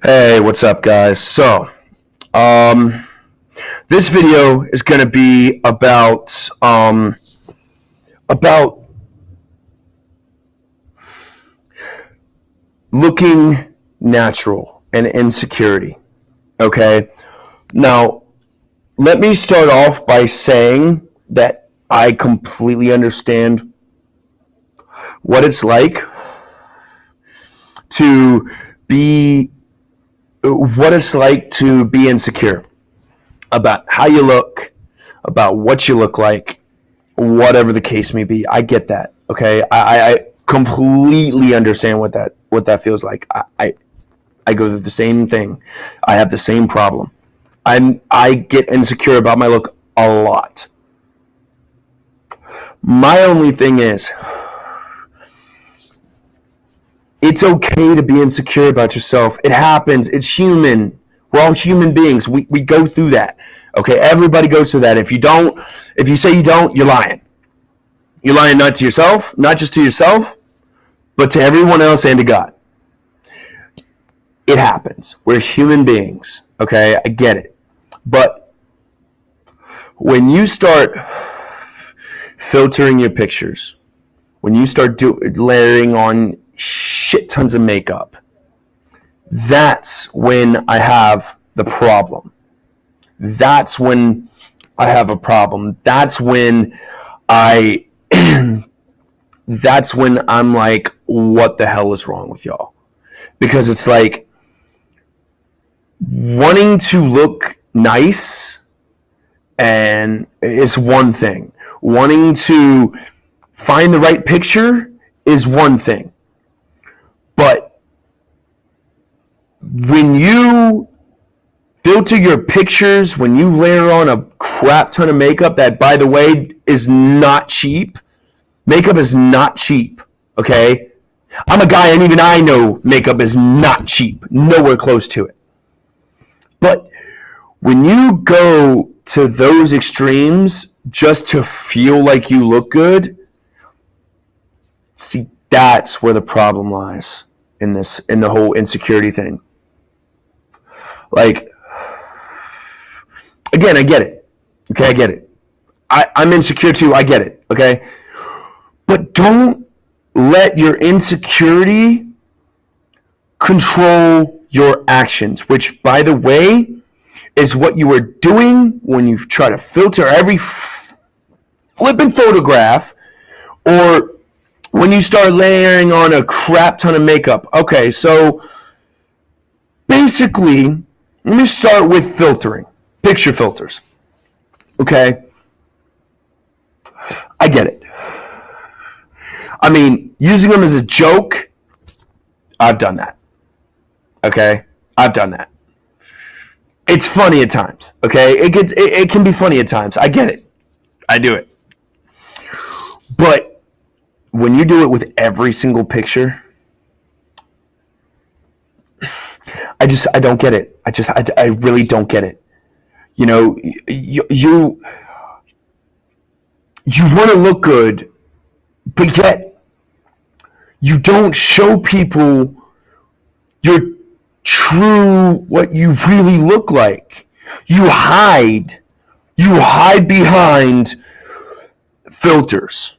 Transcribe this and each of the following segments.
Hey, what's up, guys? Um, this video is going to be about looking natural and insecurity. Okay, now let me start off by saying that I completely understand what to be it's like to be insecure about how you look, about what you look like, whatever the case may be. I get that. Okay, I completely understand what that feels like. I go through the same thing. I have the same problem. I get insecure about my look a lot. My only thing is, it's okay to be insecure about yourself. It happens. It's human. We're all human beings. We go through that. Okay, everybody goes through that. If you say you don't, you're lying. You're lying not to yourself, not just to yourself, but to everyone else and to God. It happens. We're human beings. Okay, I get it. But when you start filtering your pictures, when you start layering on shit tons of makeup, that's when I have the problem. That's when I have a problem. That's when that's when I'm like, what the hell is wrong with y'all? Because it's like, wanting to look nice and is one thing. Wanting to find the right picture is one thing. But when you filter your pictures, when you layer on a crap ton of makeup that, by the way, is not cheap. Makeup is not cheap, okay? I'm a guy, and even I know makeup is not cheap. Nowhere close to it. But when you go to those extremes just to feel like you look good, see, that's where the problem lies in the whole insecurity thing. Like, again, I get it. Okay, I get it. I'm insecure too. I get it. Okay, but don't let your insecurity control your actions, which, by the way, is what you are doing when you try to filter every flipping photograph, or when you start layering on a crap ton of makeup. Okay, so basically, let me start with filtering, picture filters. Okay, I get it. I mean, using them as a joke, I've done that. Okay, I've done that. It's funny at times. Okay, it can be funny at times. I get it. I do it. But when you do it with every single picture, I don't get it. I really don't get it. You know, you want to look good, but yet you don't show people your true, what you really look like. You hide behind filters.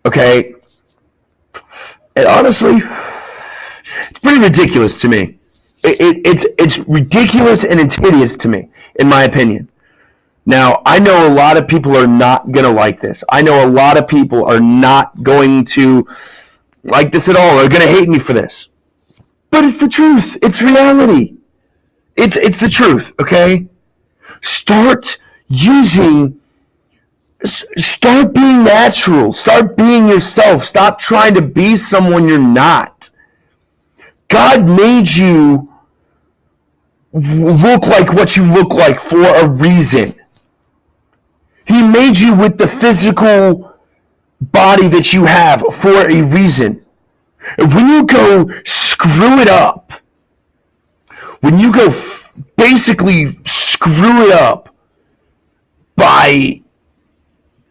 Okay? And honestly, it's pretty ridiculous to me. It's ridiculous, and it's hideous to me, in my opinion. Now, I know a lot of people are not going to like this. I know a lot of people are not going to like this at all. They're going to hate me for this. But it's the truth. It's reality. It's the truth, okay? Start being natural. Start being yourself. Stop trying to be someone you're not. God made you look like what you look like for a reason. He made you with the physical body that you have for a reason. And when you go screw it up, when you go basically screw it up by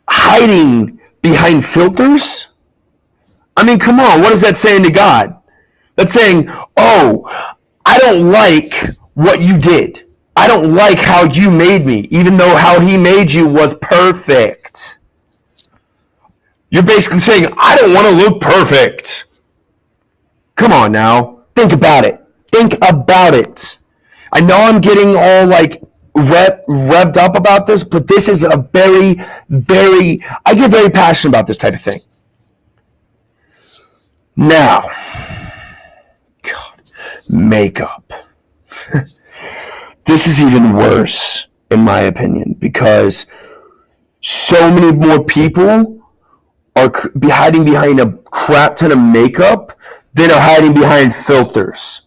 hiding behind filters, I mean, come on, what is that saying to God? That's saying, oh, I don't like what you did. I don't like how you made me, even though how he made you was perfect. You're basically saying, I don't want to look perfect. Come on now. Think about it. Think about it. I know I'm getting all like revved up about this, but this is a very, very, I get very passionate about this type of thing. Now, God, makeup. This is even worse, in my opinion, because so many more people are hiding behind a crap ton of makeup than are hiding behind filters.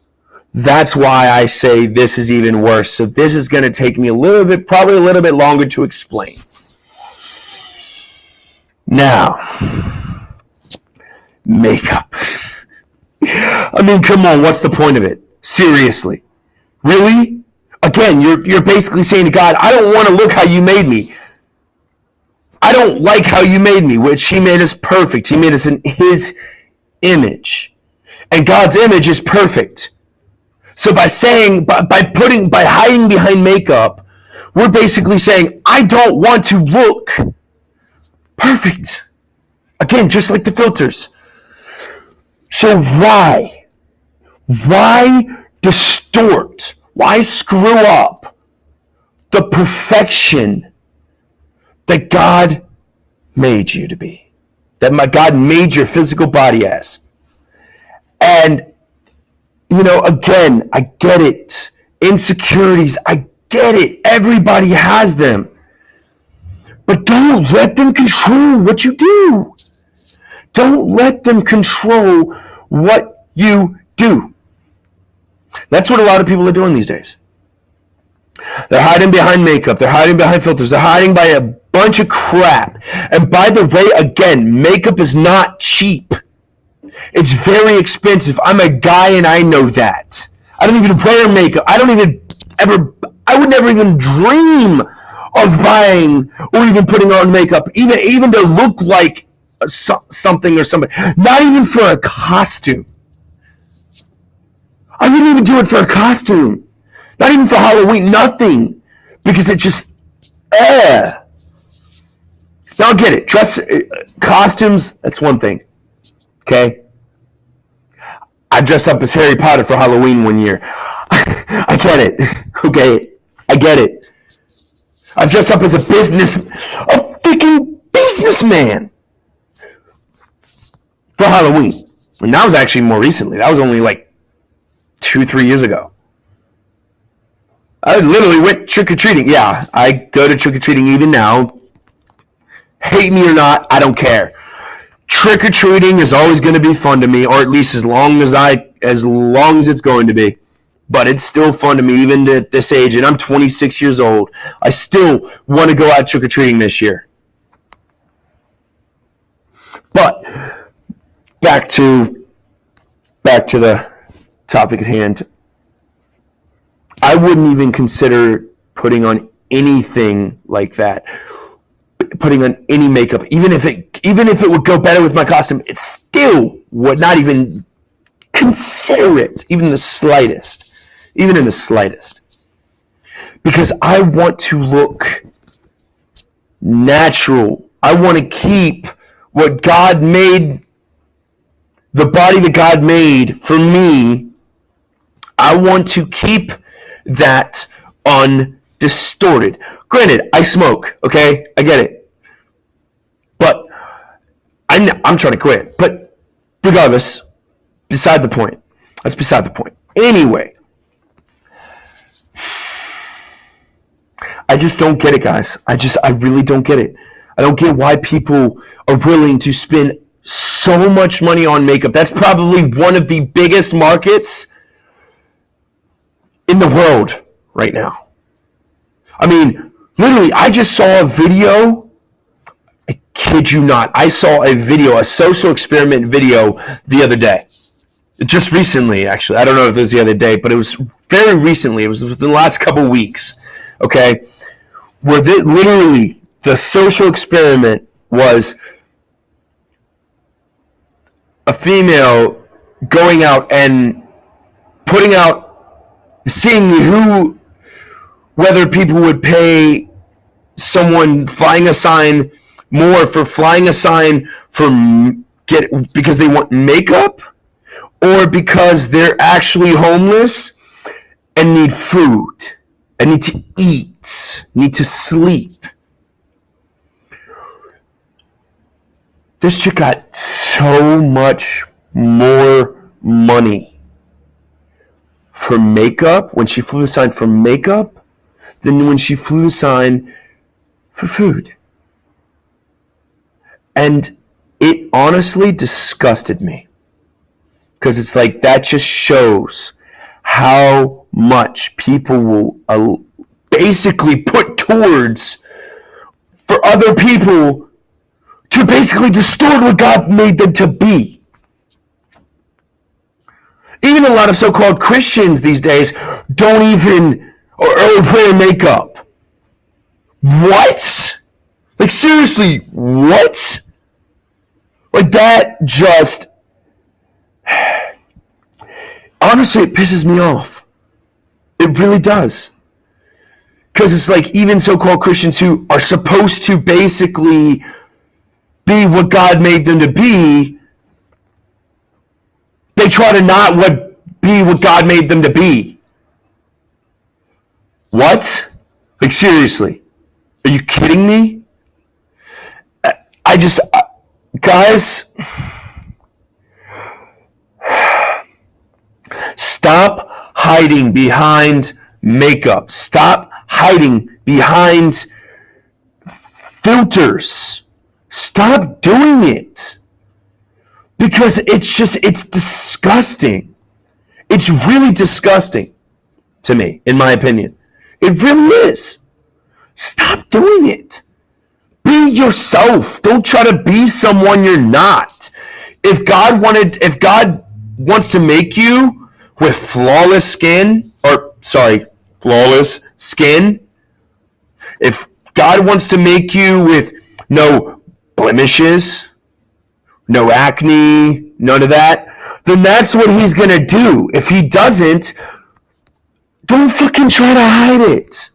That's why I say this is even worse. So this is going to take me probably a little bit longer to explain. Now, makeup. I mean, come on, what's the point of it? Seriously. Really? Again, you're basically saying to God, I don't want to look how you made me. I don't like how you made me, which he made us perfect. He made us in his image. And God's image is perfect. So by hiding behind makeup, we're basically saying, I don't want to look perfect. Again, just like the filters. So why distort? Why screw up the perfection that God made you to be? That God made your physical body as. And again, I get it. Insecurities, I get it. Everybody has them. But don't let them control what you do. Don't let them control what you do. That's what a lot of people are doing these days. They're hiding behind makeup. They're hiding behind filters. They're hiding by a bunch of crap. And by the way, again, makeup is not cheap. It's very expensive. I'm a guy and I know that. I don't even wear makeup. I would never even dream of buying or even putting on makeup, even to look like something or somebody. Not even for a costume. I wouldn't even do it for a costume. Not even for Halloween. Nothing. Because it just, Now I get it. Costumes, that's one thing. Okay? I dressed up as Harry Potter for Halloween one year. I get it. Okay? I get it. I've dressed up as a freaking businessman for Halloween. And that was actually more recently. That was only like 2-3 years ago. I literally went trick-or-treating. Yeah, I go to trick-or-treating even now. Hate me or not, I don't care. Trick-or-treating is always going to be fun to me, or at least as long as it's going to be. But it's still fun to me, even at this age, and I'm 26 years old. I still want to go out trick-or-treating this year. But back to the topic at hand. I wouldn't even consider putting on anything like that. Putting on any makeup, even if it would go better with my costume, it still would not even consider it, even in the slightest, because I want to look natural. I want to keep what God made, the body that God made for me. I want to keep that undistorted. Granted, I smoke, okay? I get it. But I'm trying to quit. But regardless, beside the point. That's beside the point. Anyway, I just don't get it, guys. I really don't get it. I don't get why people are willing to spend so much money on makeup. That's probably one of the biggest markets in the world right now. I mean, literally, I just saw a video. I kid you not. I saw a social experiment video the other day. Just recently, actually. I don't know if it was the other day, but it was very recently. It was within the last couple weeks. Okay? Where literally the social experiment was a female going out and putting out seeing whether people would pay someone flying a sign more for flying a sign because they want makeup, or because they're actually homeless and need food and need to eat, need to sleep. This chick got so much more money for makeup when she flew the sign for makeup than when she flew the sign for food. And it honestly disgusted me. Because it's like, that just shows how much people will basically put towards for other people to basically distort what God made them to be. Even a lot of so-called Christians these days don't even or wear makeup. What? Like, seriously, what? Like, that just... Honestly, it pisses me off. It really does. Because it's like, even so-called Christians who are supposed to basically be what God made them to be, they try to not be what God made them to be. What? Like, seriously? Are you kidding me? Guys, stop hiding behind makeup. Stop hiding behind filters. Stop doing it. Because it's disgusting. It's really disgusting to me, in my opinion. It really is. Stop doing it. Be yourself. Don't try to be someone you're not. If God wants to make you with flawless skin, if God wants to make you with no blemishes, no acne, none of that, then that's what he's going to do. If he doesn't, don't fucking try to hide it.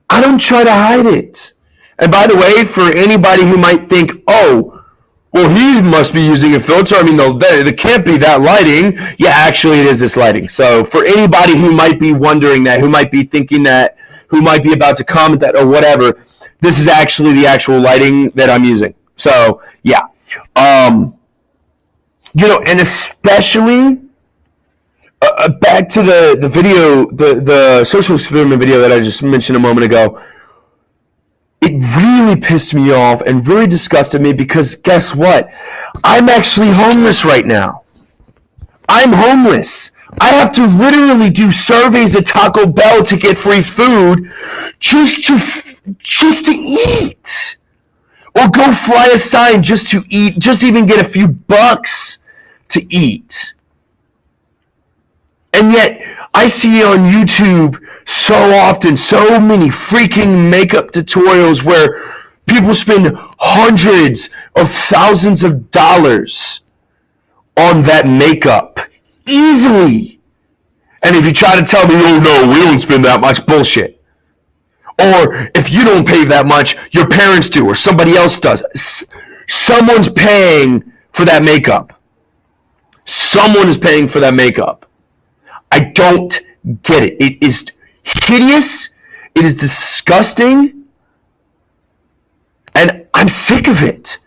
I don't try to hide it. And by the way, for anybody who might think, oh, well, he must be using a filter. I mean, there can't be that lighting. Yeah, actually, it is this lighting. So for anybody who might be wondering that, who might be thinking that, who might be about to comment that or whatever, this is actually the actual lighting that I'm using. So, yeah. And especially back to the video, the social experiment video that I just mentioned a moment ago. It really pissed me off and really disgusted me because guess what? I'm actually homeless right now. I'm homeless. I have to literally do surveys at Taco Bell to get free food just to eat. Or go fly a sign just to eat, just even get a few bucks to eat. And yet, I see on YouTube so often so many freaking makeup tutorials where people spend hundreds of thousands of dollars on that makeup easily. And if you try to tell me, oh no, we don't spend that much, bullshit. Or if you don't pay that much, your parents do or somebody else does. Someone's paying for that makeup. Someone is paying for that makeup. I don't get it. It is hideous. It is disgusting. And I'm sick of it.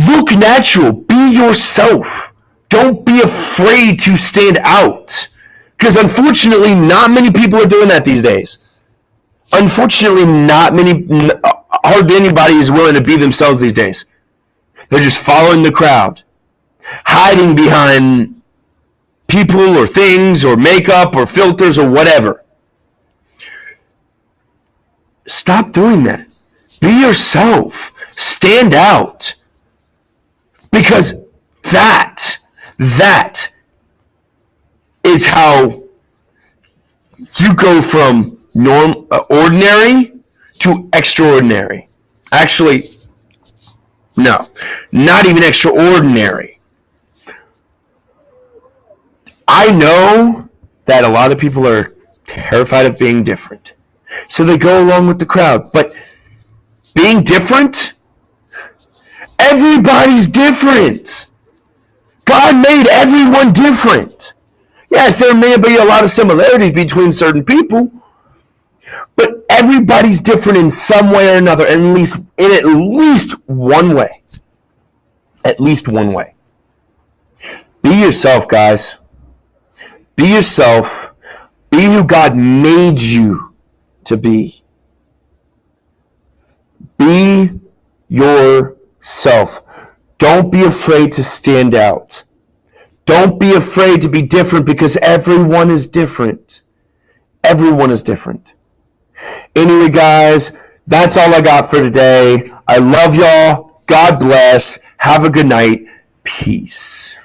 Look natural. Be yourself. Don't be afraid to stand out. Because unfortunately, not many people are doing that these days. Unfortunately, hardly anybody is willing to be themselves these days. They're just following the crowd. Hiding behind people or things or makeup or filters or whatever. Stop doing that. Be yourself. Stand out. Because that is how you go from ordinary to extraordinary. Actually, no, not even extraordinary. I know that a lot of people are terrified of being different. So they go along with the crowd. But being different, everybody's different. God made everyone different. Yes, there may be a lot of similarities between certain people, but everybody's different in some way or another, in at least one way. At least one way. Be yourself, guys. Be yourself. Be who God made you to be. Be yourself. Don't be afraid to stand out. Don't be afraid to be different, because everyone is different. Everyone is different. Anyway, guys, that's all I got for today. I love y'all. God bless. Have a good night. Peace.